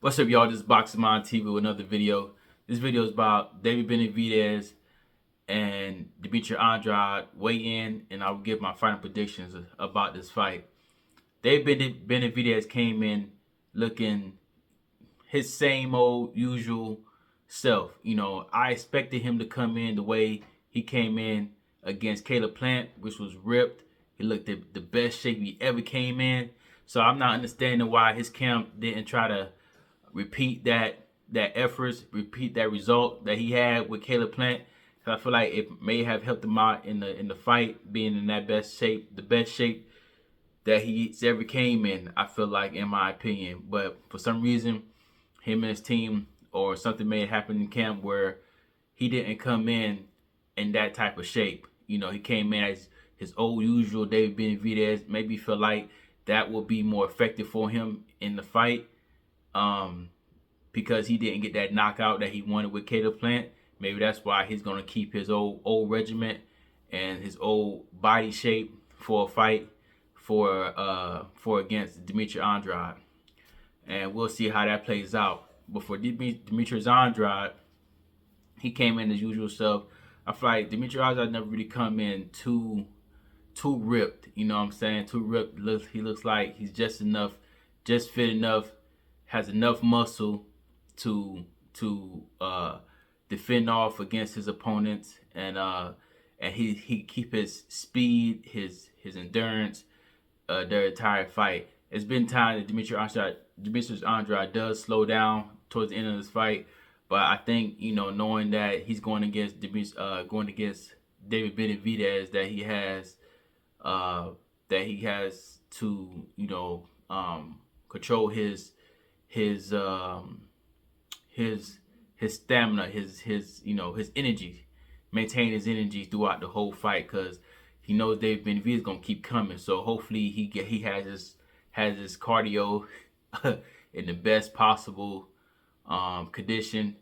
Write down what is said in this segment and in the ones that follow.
What's up, y'all? This is Boxing Mind TV with another video. This video is about David Benavidez and Demetrius Andrade weigh in, and I'll give my final predictions about this fight. David Benavidez came in looking his same old usual self. I expected him to come in the way he came in against Caleb Plant, which was ripped. He looked at the best shape he ever came in. So I'm not understanding why his camp didn't try to repeat that efforts, repeat that result that he had with Caleb Plant. I feel like it may have helped him out in the fight, being in that best shape, the best shape that he's ever came in. I feel like, in my opinion, but for some reason, him and his team or something may have happened in camp where he didn't come in that type of shape. He came in as his old usual David Benavidez. Maybe feel like that will be more effective for him in the fight. Because he didn't get that knockout that he wanted with Caleb Plant. Maybe that's why he's gonna keep his old regiment and his old body shape for a fight for against Demetrius Andrade, and we'll see how that plays out. But for Demetrius Andrade, he came in as usual self. I feel like Demetrius Andrade never really come in too ripped. You know what I'm saying? Too ripped. He looks like he's just fit enough, has enough muscle to defend off against his opponents, and he keep his speed, his endurance, their entire fight. It's been time that Demetrius Andrade does slow down towards the end of this fight, but I think knowing that he's going against David Benavidez, that he has to control his stamina, his energy, maintain his energy throughout the whole fight, because he knows David Benavidez is gonna keep coming. So hopefully he has his cardio in the best possible condition,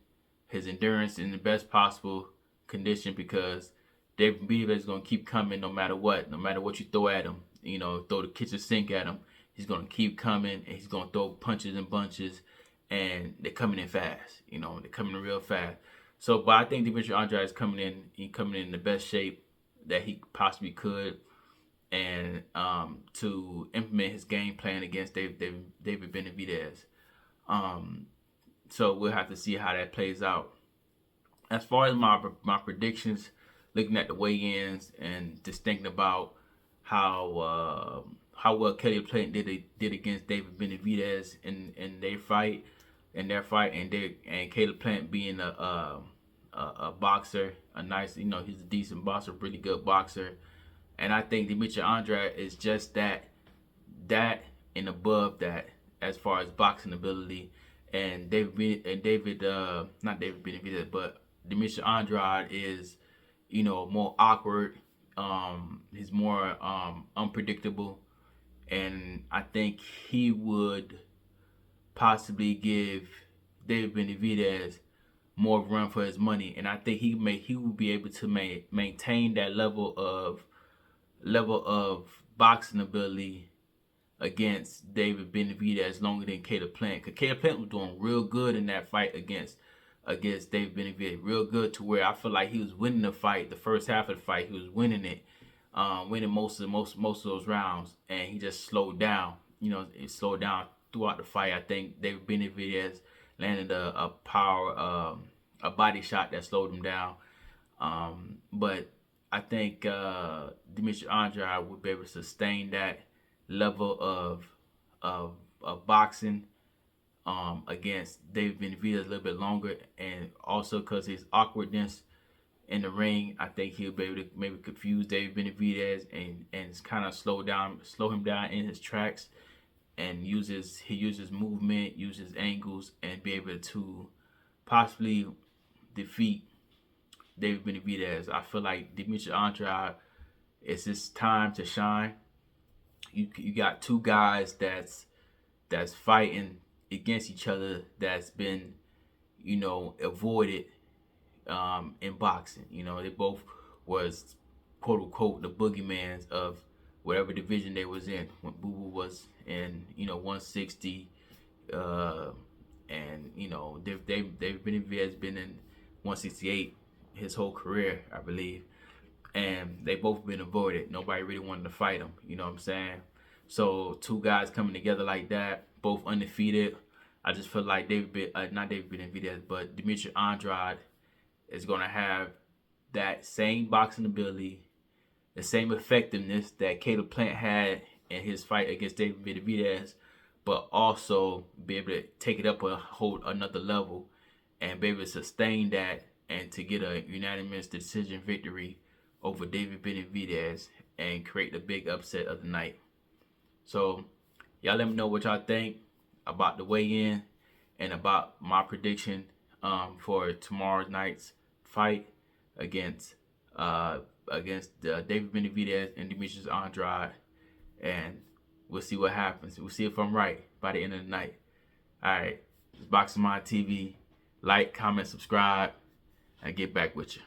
his endurance in the best possible condition, because David Benavidez is gonna keep coming no matter what you throw at him. Throw the kitchen sink at him, he's gonna keep coming, and he's gonna throw punches and bunches, and they're coming in fast. They're coming in real fast. So, but I think Demetrius Andrade is coming in the best shape that he possibly could, and to implement his game plan against David Benavidez. So we'll have to see how that plays out. As far as my predictions, looking at the weigh-ins and just thinking about how well Caleb Plant did against David Benavidez in their fight, and Caleb Plant being a boxer, a nice, he's a decent boxer, really good boxer, and I think Demetrius Andrade is just that and above that as far as boxing ability. And not David Benavidez, but Demetrius Andrade is more awkward. He's more unpredictable, and I think he would possibly give David Benavidez more run for his money, and I think he will be able to maintain that level of boxing ability against David Benavidez longer than Caleb Plant, because Caleb Plant was doing real good in that fight against David Benavidez, real good, to where I feel like he was winning the fight. The first half of the fight, he was winning it, winning most of those rounds, and he just slowed down. It slowed down throughout the fight. I think David Benavidez landed a power, a body shot that slowed him down. But I think Demetrius Andrade would be able to sustain that level of boxing against David Benavidez a little bit longer, and also because his awkwardness in the ring, I think he'll be able to maybe confuse David Benavidez and kind of slow him down in his tracks, and uses movement, uses angles, and be able to possibly defeat David Benavidez. I feel like Demetrius Andrade, it's his time to shine. You got two guys that's fighting against each other, that's been avoided in boxing. They both was quote unquote the boogeymans of whatever division they was in. When Boo Boo was in 160, and you know, David Benavidez has been in 168 his whole career, I believe, and they both been avoided. Nobody really wanted to fight him. You know what I'm saying? So two guys coming together like that, both undefeated. I just feel like not David Benavidez, but Demetrius Andrade is gonna have that same boxing ability, the same effectiveness that Caleb Plant had in his fight against David Benavidez, but also be able to take it up a whole another level and be able to sustain that and to get a unanimous decision victory over David Benavidez and create the big upset of the night. So y'all let me know what y'all think about the weigh-in and about my prediction for tomorrow night's fight against David Benavidez and Demetrius Andrade, and we'll see what happens. We'll see if I'm right by the end of the night. All right, it's Boxing Mind TV. Like, comment, subscribe, and get back with you.